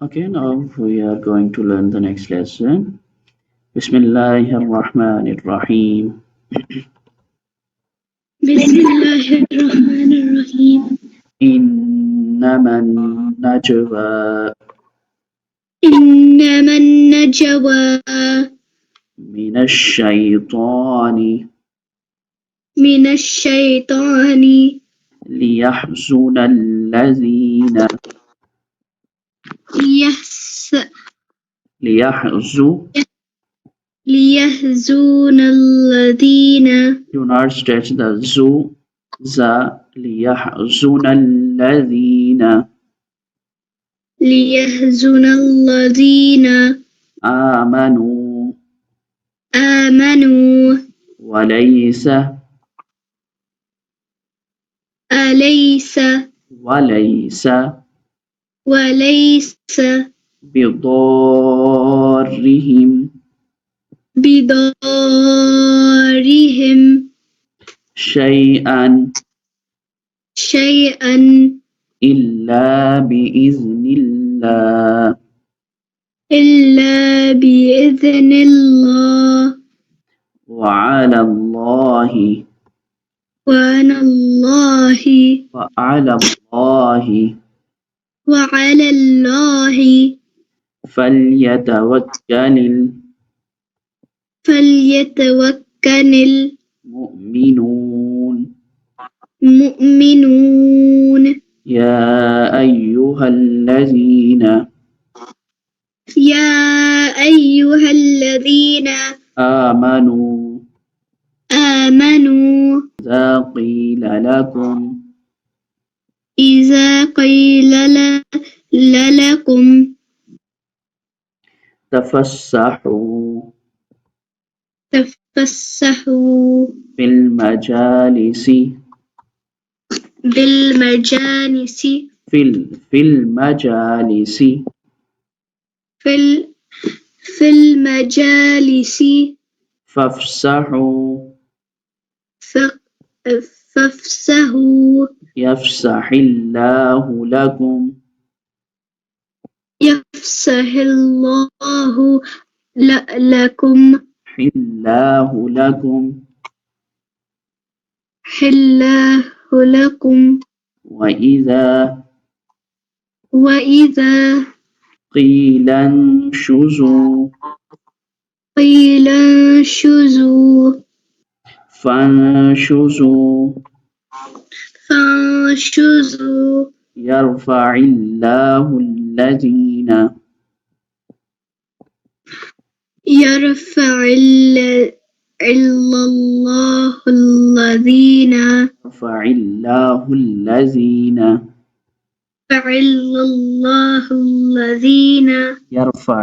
Okay, now we are going to learn the next lesson. Bismillahir Rahmanir Rahim. بسم الله الرحمن الرحيم إنما النجوى إنما النجوى من الشيطان من الشيطان ليحزن الذين ليحس ليحزن ليحزن الذين do not stretch the za ليحزن الذين آمنوا آمنوا وليس أليس وليس بضارهم بضارهم شيئا شيئا إلا بإذن الله وعلى الله وعلى الله وعلى الله فليتوكل فليتوكل المؤمنون المؤمنون يا أيها الذين آمنوا إذا قيل لكم تفسحوا تفسحوا بالمجالس بالمجالس في المجالس في المجالس فافسحوا فافسحوا يفسح الله لكم يفسح الله لكم حلاه لكم وإذا قيل انشزوا فانشزوا يرفع الله الذين يرفع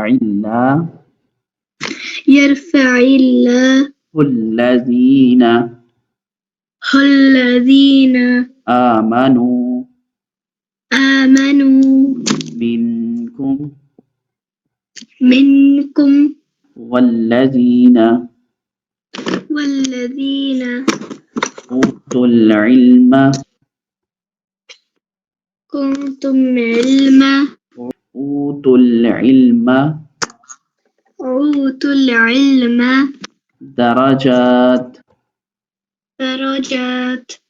الله الذين آمنوا منكم والذين أوتوا العلم أوتوا العلم درجات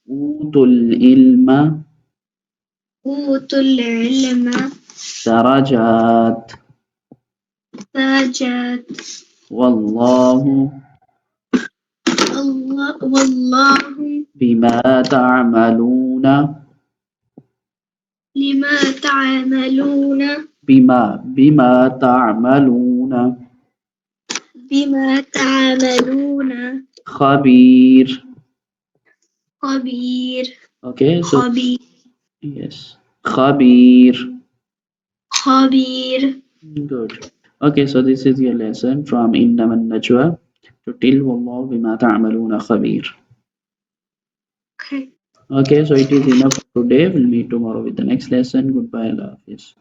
أوتوا العلم درجات والله بما تعملون خبير. Okay, so yes, خبير. Good. Okay, so this is your lesson from إنما النجوى to till والله بما تعملون خبير. Okay, so it is enough for today. We'll meet tomorrow with the next lesson. Goodbye, Allah Hafiz.